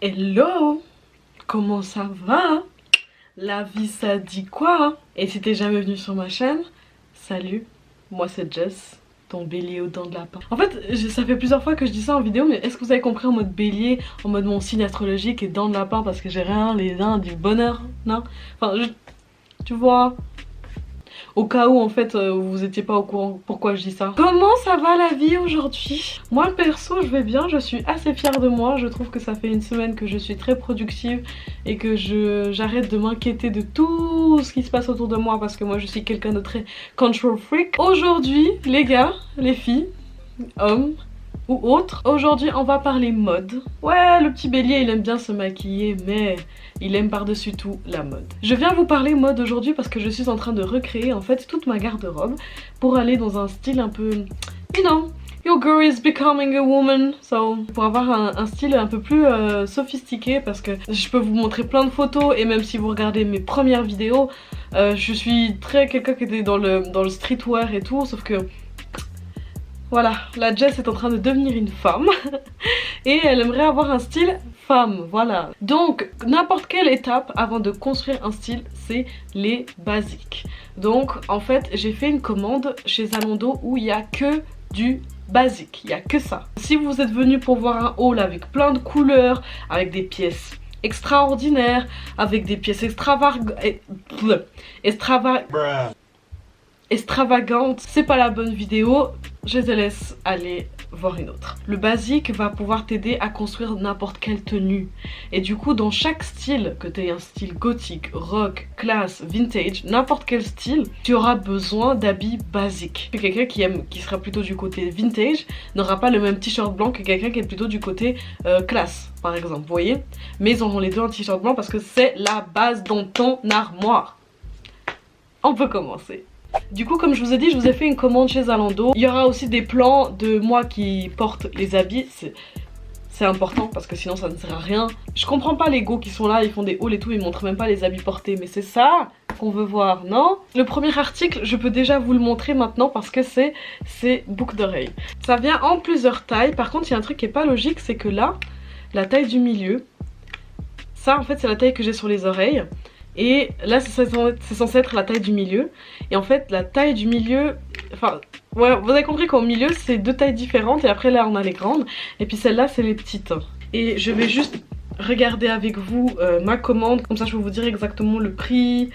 Hello, comment ça va? La vie ça dit quoi? Et si t'es jamais venu sur ma chaîne, salut, moi c'est Jess, ton bélier aux dents de lapin. En fait, ça fait plusieurs fois que je dis ça en vidéo, mais est-ce que vous avez compris en mode bélier, en mode mon signe astrologique et dents de lapin parce que j'ai rien, les dents du bonheur, non? Enfin, tu vois... Au cas où en fait vous étiez pas au courant pourquoi je dis ça. Comment ça va la vie aujourd'hui? Moi perso je vais bien, je suis assez fière de moi. Je trouve que ça fait une semaine que je suis très productive et que j'arrête de m'inquiéter de tout ce qui se passe autour de moi parce que moi je suis quelqu'un de très control freak. Aujourd'hui les gars, les filles, hommes ou autres, aujourd'hui on va parler mode. Ouais, le petit bélier il aime bien se maquiller mais il aime par-dessus tout la mode. Je viens vous parler mode aujourd'hui parce que je suis en train de recréer en fait toute ma garde-robe pour aller dans un style un peu, you know, your girl is becoming a woman, so pour avoir un style un peu plus sophistiqué parce que je peux vous montrer plein de photos et même si vous regardez mes premières vidéos, je suis très quelqu'un qui était dans le streetwear et tout, sauf que voilà, la Jess est en train de devenir une femme et elle aimerait avoir un style femme, voilà. Donc, n'importe quelle étape avant de construire un style, c'est les basiques. Donc, en fait, j'ai fait une commande chez Zalando où il n'y a que du basique, il n'y a que ça. Si vous êtes venu pour voir un haul avec plein de couleurs, avec des pièces extraordinaires, avec des pièces extravagantes, c'est pas la bonne vidéo, je te laisse aller voir une autre. Le basique va pouvoir t'aider à construire n'importe quelle tenue. Et du coup, dans chaque style, que tu aies un style gothique, rock, classe, vintage, n'importe quel style, tu auras besoin d'habits basiques. Quelqu'un qui sera plutôt du côté vintage n'aura pas le même t-shirt blanc que quelqu'un qui est plutôt du côté classe, par exemple, vous voyez. Mais ils auront les deux un t-shirt blanc parce que c'est la base dans ton armoire. On peut commencer. Du coup, comme je vous ai dit, je vous ai fait une commande chez Zalando. Il y aura aussi des plans de moi qui porte les habits. C'est important parce que sinon ça ne sert à rien. Je comprends pas les go qui sont là, ils font des hauls et tout, ils montrent même pas les habits portés. Mais c'est ça qu'on veut voir, non? Le premier article, je peux déjà vous le montrer maintenant parce que c'est boucles d'oreilles. Ça vient en plusieurs tailles. Par contre, il y a un truc qui est pas logique, c'est que là, la taille du milieu, ça en fait c'est la taille que j'ai sur les oreilles. Et là c'est censé être la taille du milieu. Et en fait la taille du milieu, enfin ouais, vous avez compris qu'au milieu c'est deux tailles différentes. Et après là on a les grandes. Et puis celle-là c'est les petites. Et je vais juste regarder avec vous ma commande. Comme ça je vais vous dire exactement le prix.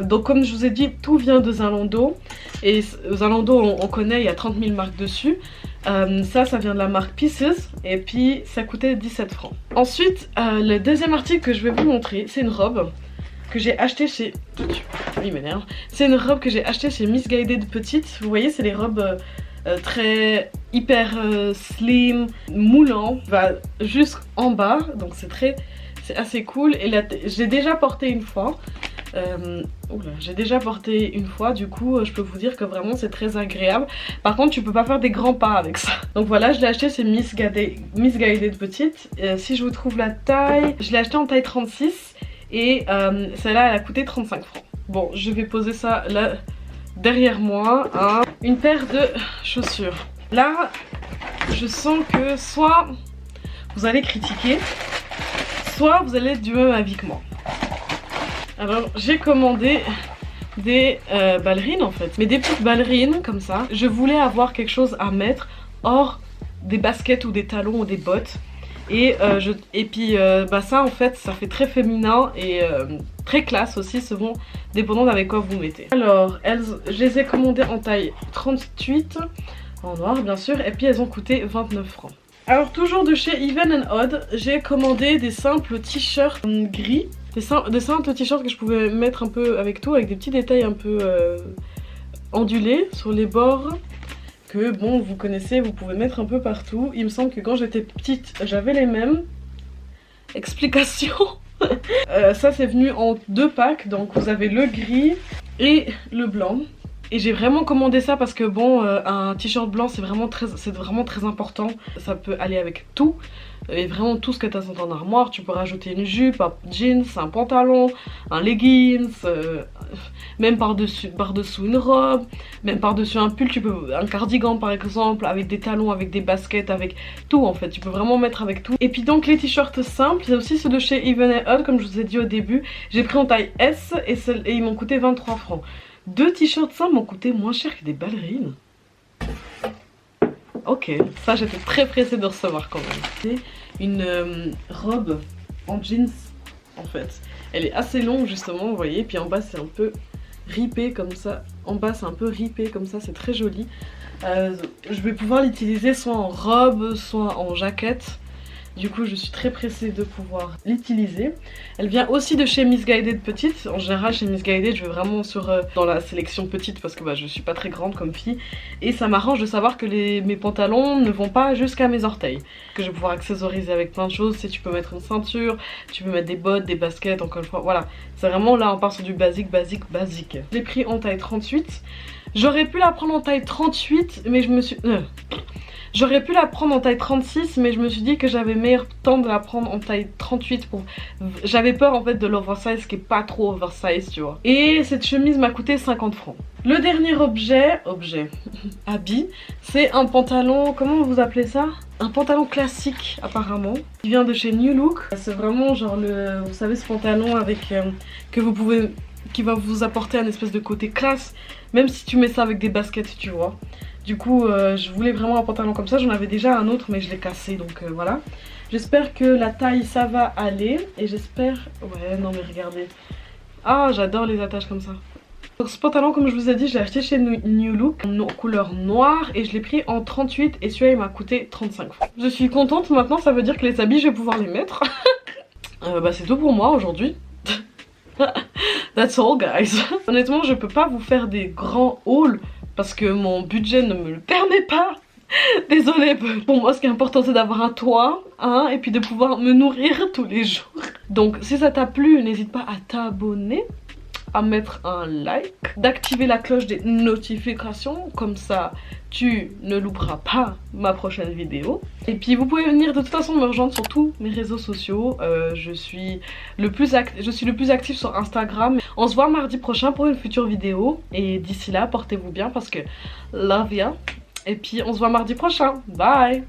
Donc comme je vous ai dit, tout vient de Zalando. Et Zalando on connaît, il y a 30 000 marques dessus. Ça vient de la marque Pieces. Et puis ça coûtait 17 francs. Ensuite le deuxième article que je vais vous montrer, c'est une robe que j'ai acheté chez... Il m'énerve. C'est une robe que j'ai acheté chez Missguided Petite. Vous voyez, c'est les robes très hyper slim, moulant, va jusqu'en bas. Donc c'est assez cool. Et là, j'ai déjà porté une fois. J'ai déjà porté une fois, du coup je peux vous dire que vraiment c'est très agréable. Par contre tu peux pas faire des grands pas avec ça. Donc voilà, je l'ai acheté chez Missguided Petite. Si je vous trouve la taille, je l'ai acheté en taille 36. Et celle-là elle a coûté 35 francs. Bon, je vais poser ça là derrière moi, hein. Une paire de chaussures. Là je sens que soit vous allez critiquer, soit vous allez être du même avis que moi. Alors j'ai commandé des ballerines en fait, mais des petites ballerines comme ça. Je voulais avoir quelque chose à mettre hors des baskets ou des talons ou des bottes. Et puis ça en fait ça fait très féminin et très classe aussi selon dépendant d'avec quoi vous mettez. Alors je les ai commandées en taille 38 en noir bien sûr, et puis elles ont coûté 29 francs. Alors toujours de chez Even & Odd, j'ai commandé des simples t-shirts gris, des simples t-shirts que je pouvais mettre un peu avec tout, avec des petits détails un peu ondulés sur les bords. Que bon, vous connaissez, vous pouvez mettre un peu partout. Il me semble que quand j'étais petite, j'avais les mêmes. Explication. Ça c'est venu en deux packs, donc vous avez le gris et le blanc. Et j'ai vraiment commandé ça parce que bon, un t-shirt blanc c'est vraiment très important. Ça peut aller avec tout. Et vraiment tout ce que tu as dans ton armoire. Tu peux rajouter une jupe, un jeans, un pantalon, un leggings, même par-dessous une robe, même par-dessus un pull, tu peux, un cardigan par exemple, avec des talons, avec des baskets, avec tout en fait. Tu peux vraiment mettre avec tout. Et puis donc les t-shirts simples, c'est aussi ceux de chez Even & Odd comme je vous ai dit au début. J'ai pris en taille S et ils m'ont coûté 23 francs. Deux t-shirts simples m'ont coûté moins cher que des ballerines. Ok, ça j'étais très pressée de recevoir quand même. C'est une robe en jeans en fait. Elle est assez longue justement, vous voyez, puis en bas c'est un peu ripé comme ça. En bas c'est un peu ripé comme ça, c'est très joli. Je vais pouvoir l'utiliser soit en robe, soit en jaquette. Du coup je suis très pressée de pouvoir l'utiliser. Elle vient aussi de chez Missguided Petite. En général chez Missguided je vais vraiment dans la sélection petite parce que bah, je suis pas très grande comme fille. Et ça m'arrange de savoir que mes pantalons ne vont pas jusqu'à mes orteils. Que je vais pouvoir accessoriser avec plein de choses. Tu peux mettre une ceinture, tu peux mettre des bottes, des baskets, encore une fois. Voilà, c'est vraiment là on part sur du basique. Je l'ai pris en taille 38. J'aurais pu la prendre en taille 38 mais je me suis... J'aurais pu la prendre en taille 36 mais je me suis dit que j'avais meilleur temps de la prendre en taille 38 pour... J'avais peur en fait de l'oversize qui est pas trop oversize tu vois. Et cette chemise m'a coûté 50 francs. Le dernier habit, c'est un pantalon, comment vous appelez ça? Un pantalon classique apparemment, qui vient de chez New Look. C'est vraiment genre vous savez ce pantalon avec qui va vous apporter un espèce de côté classe, même si tu mets ça avec des baskets tu vois. Du coup je voulais vraiment un pantalon comme ça, j'en avais déjà un autre mais je l'ai cassé donc voilà. J'espère que la taille ça va aller et j'espère... Ouais non mais regardez. Ah j'adore les attaches comme ça. Donc ce pantalon comme je vous ai dit je l'ai acheté chez New Look en couleur noire et je l'ai pris en 38 et celui-là il m'a coûté 35 francs. Je suis contente maintenant, ça veut dire que les habits je vais pouvoir les mettre. Bah c'est tout pour moi aujourd'hui. That's all guys. Honnêtement je peux pas vous faire des grands hauls parce que mon budget ne me le permet pas. Désolée, pour moi ce qui est important c'est d'avoir un toit hein, et puis de pouvoir me nourrir tous les jours. Donc si ça t'a plu n'hésite pas à t'abonner, à mettre un like, d'activer la cloche des notifications, comme ça tu ne louperas pas ma prochaine vidéo. Et puis vous pouvez venir de toute façon me rejoindre sur tous mes réseaux sociaux. Je suis le plus active sur Instagram. On se voit mardi prochain pour une future vidéo. Et d'ici là, portez-vous bien parce que love ya. Et puis on se voit mardi prochain. Bye!